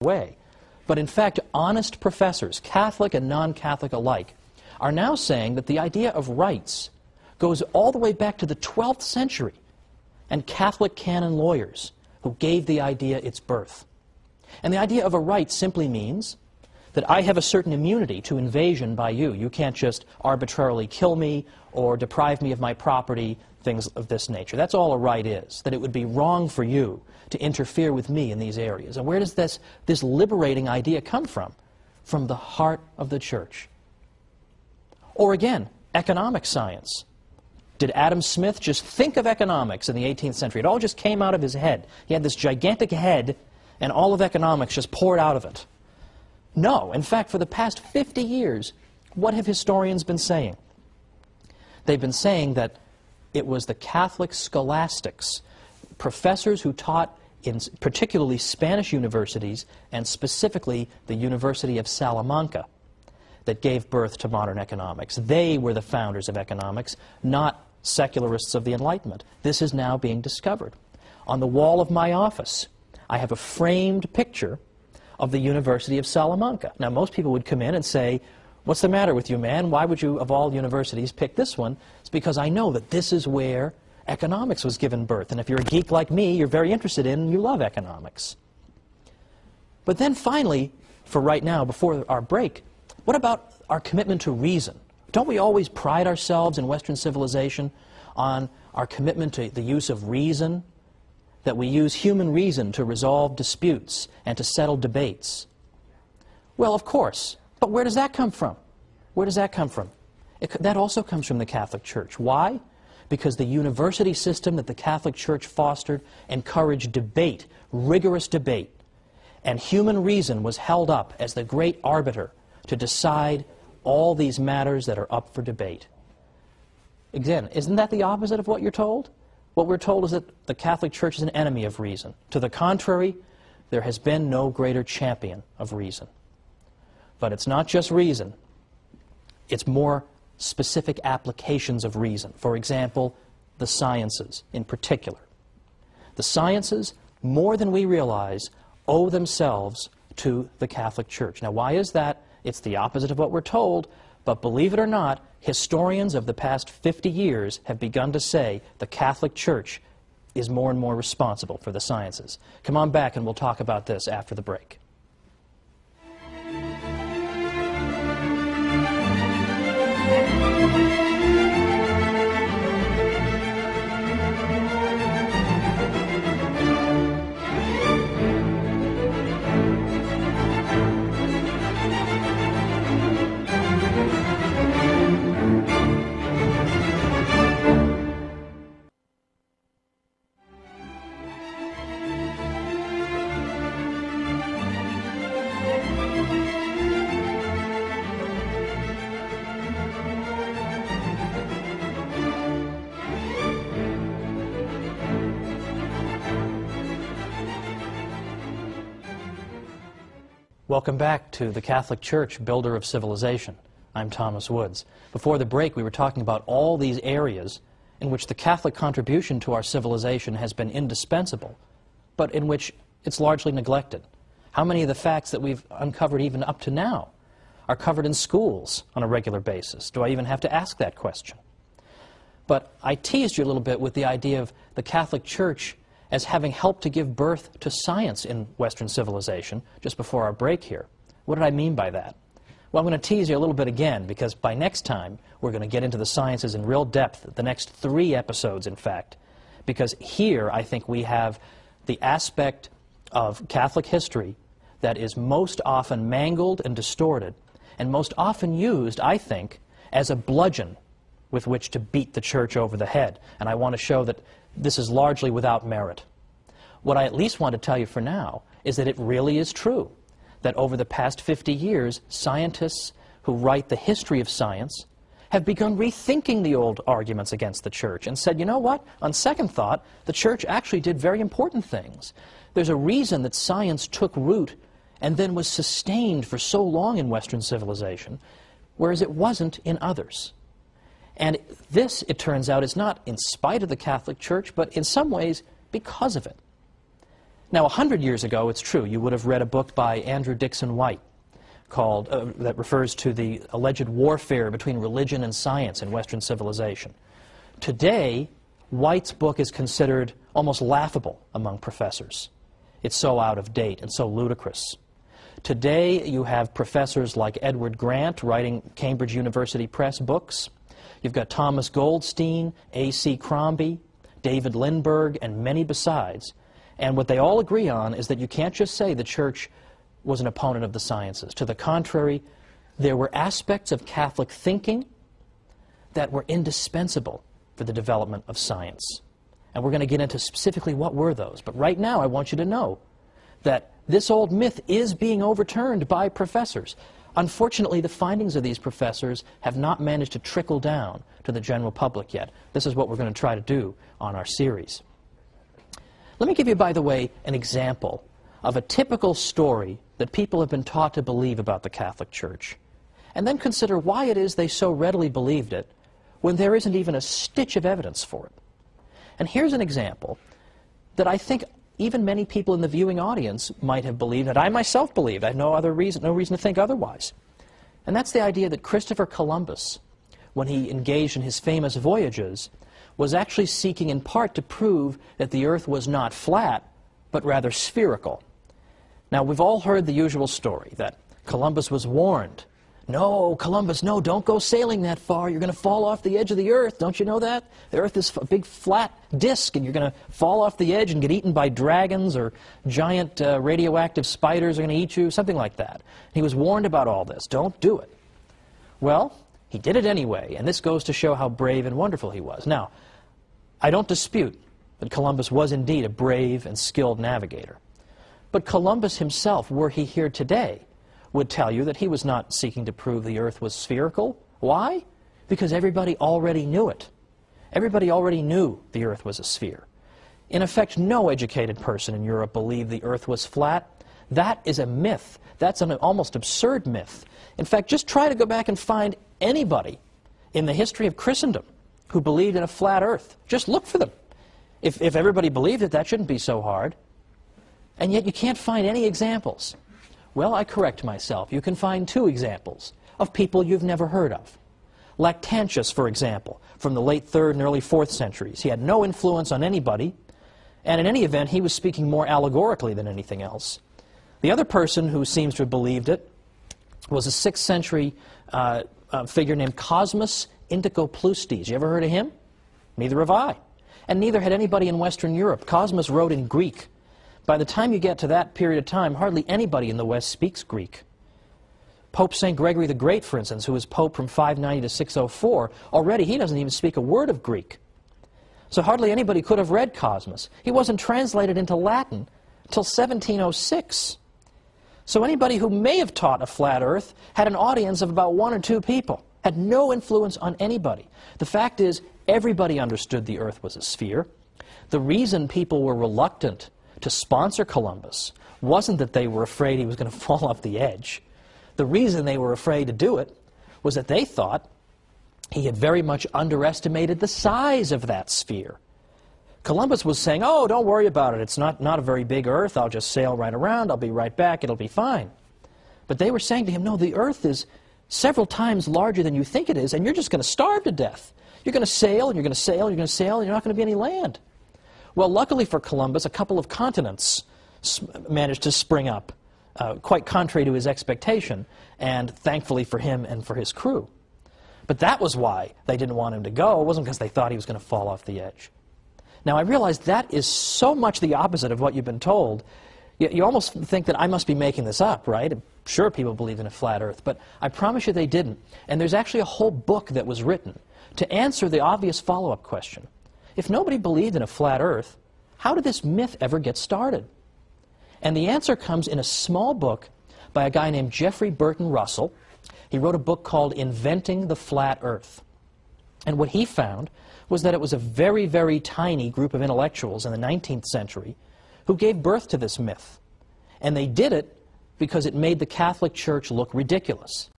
way. But in fact, honest professors, Catholic and non-Catholic alike, are now saying that the idea of rights goes all the way back to the 12th century and Catholic canon lawyers who gave the idea its birth. And the idea of a right simply means that I have a certain immunity to invasion by you. You can't just arbitrarily kill me or deprive me of my property, things of this nature. That's all a right is, that it would be wrong for you to interfere with me in these areas. And where does this liberating idea come from? From the heart of the Church. Or again, economic science. Did Adam Smith just think of economics in the 18th century? It all just came out of his head. He had this gigantic head, and all of economics just poured out of it. No. In fact, for the past 50 years, what have historians been saying? They've been saying that it was the Catholic scholastics, professors who taught in particularly Spanish universities, and specifically the University of Salamanca, that gave birth to modern economics. They were the founders of economics, not secularists of the Enlightenment. This is now being discovered. On the wall of my office, I have a framed picture of the University of Salamanca. Now, most people would come in and say, "What's the matter with you, man? Why would you, of all universities, pick this one?" It's because I know that this is where economics was given birth. And if you're a geek like me, you're very interested in and you love economics. But then finally, for right now, before our break, what about our commitment to reason? Don't we always pride ourselves in Western civilization on our commitment to the use of reason? That we use human reason to resolve disputes and to settle debates? Well, of course. But where does that come from? Where does that come from? That also comes from the Catholic Church. Why? Because the university system that the Catholic Church fostered encouraged debate, rigorous debate. And human reason was held up as the great arbiter to decide all these matters that are up for debate. Again, isn't that the opposite of what you're told? What we're told is that the Catholic Church is an enemy of reason. To the contrary, there has been no greater champion of reason. But it's not just reason. It's more specific applications of reason. For example, the sciences in particular. The sciences, more than we realize, owe themselves to the Catholic Church. Now, why is that? It's the opposite of what we're told, but believe it or not, historians of the past 50 years have begun to say the Catholic Church is more and more responsible for the sciences. Come on back and we'll talk about this after the break. Welcome back to the Catholic Church, Builder of Civilization. I'm Thomas Woods. Before the break, we were talking about all these areas in which the Catholic contribution to our civilization has been indispensable, but in which it's largely neglected. How many of the facts that we've uncovered even up to now are covered in schools on a regular basis? Do I even have to ask that question? But I teased you a little bit with the idea of the Catholic Church as having helped to give birth to science in Western civilization just before our break here. What did I mean by that? Well, I'm going to tease you a little bit again, because by next time we're going to get into the sciences in real depth, the next 3 episodes, in fact, because here I think we have the aspect of Catholic history that is most often mangled and distorted, and most often used, I think, as a bludgeon with which to beat the Church over the head. And I want to show that this is largely without merit. What I at least want to tell you for now is that it really is true that over the past 50 years, scientists who write the history of science have begun rethinking the old arguments against the Church and said, you know what, on second thought, the Church actually did very important things. There's a reason that science took root and then was sustained for so long in Western civilization, whereas it wasn't in others. And this, it turns out, is not in spite of the Catholic Church, but in some ways because of it. Now, 100 years ago, it's true, you would have read a book by Andrew Dixon White called, that refers to the alleged warfare between religion and science in Western civilization. Today, White's book is considered almost laughable among professors. It's so out of date and so ludicrous. Today, you have professors like Edward Grant writing Cambridge University Press books. You've got Thomas Goldstein, A.C. Crombie, David Lindbergh, and many besides. And what they all agree on is that you can't just say the Church was an opponent of the sciences. To the contrary, there were aspects of Catholic thinking that were indispensable for the development of science. And we're going to get into specifically what were those. But right now, I want you to know that this old myth is being overturned by professors. Unfortunately, the findings of these professors have not managed to trickle down to the general public yet. This is what we're going to try to do on our series. Let me give you, by the way, an example of a typical story that people have been taught to believe about the Catholic Church, and then consider why it is they so readily believed it when there isn't even a stitch of evidence for it. And here's an example that I think even many people in the viewing audience might have believed, that I myself believed. I have no reason to think otherwise. And that's the idea that Christopher Columbus, when he engaged in his famous voyages, was actually seeking in part to prove that the Earth was not flat, but rather spherical. Now, we've all heard the usual story that Columbus was warned. No, Columbus, no, don't go sailing that far. You're going to fall off the edge of the Earth. Don't you know that? The Earth is a big flat disk, and you're going to fall off the edge and get eaten by dragons, or giant radioactive spiders are going to eat you, something like that. He was warned about all this. Don't do it. Well, he did it anyway, and this goes to show how brave and wonderful he was. Now, I don't dispute that Columbus was indeed a brave and skilled navigator. But Columbus himself, were he here today, would tell you that he was not seeking to prove the Earth was spherical. Why? Because everybody already knew it. Everybody already knew the Earth was a sphere. In effect, no educated person in Europe believed the Earth was flat. That is a myth. That's an almost absurd myth. In fact, just try to go back and find anybody in the history of Christendom who believed in a flat Earth. Just look for them. If everybody believed it, that shouldn't be so hard. And yet you can't find any examples. Well, I correct myself. You can find two examples of people you've never heard of. Lactantius, for example, from the late 3rd and early 4th centuries. He had no influence on anybody, and in any event, he was speaking more allegorically than anything else. The other person who seems to have believed it was a 6th century figure named Cosmas Indicopleustes. You ever heard of him? Neither have I. And neither had anybody in Western Europe. Cosmas wrote in Greek. By the time you get to that period of time, hardly anybody in the West speaks Greek. Pope St. Gregory the Great, for instance, who was Pope from 590 to 604, already he doesn't even speak a word of Greek. So hardly anybody could have read Cosmas. He wasn't translated into Latin until 1706. So anybody who may have taught a flat Earth had an audience of about 1 or 2 people, had no influence on anybody. The fact is, everybody understood the Earth was a sphere. The reason people were reluctant to sponsor Columbus wasn't that they were afraid he was going to fall off the edge. The reason they were afraid to do it was that they thought he had very much underestimated the size of that sphere. Columbus was saying, oh, don't worry about it. It's not a very big Earth. I'll just sail right around. I'll be right back. It'll be fine. But they were saying to him, no, the Earth is several times larger than you think it is, and you're just going to starve to death. You're going to sail, and you're going to sail, and you're going to sail, and you're not going to be any land. Well, luckily for Columbus, a couple of continents managed to spring up, quite contrary to his expectation, and thankfully for him and for his crew. But that was why they didn't want him to go. It wasn't because they thought he was going to fall off the edge. Now, I realize that is so much the opposite of what you've been told. You almost think that I must be making this up, right? Sure, people believe in a flat Earth, but I promise you they didn't. And there's actually a whole book that was written to answer the obvious follow-up question. If nobody believed in a flat Earth, how did this myth ever get started? And the answer comes in a small book by a guy named Jeffrey Burton Russell. He wrote a book called Inventing the Flat Earth. And what he found was that it was a very, very tiny group of intellectuals in the 19th century who gave birth to this myth. And they did it because it made the Catholic Church look ridiculous.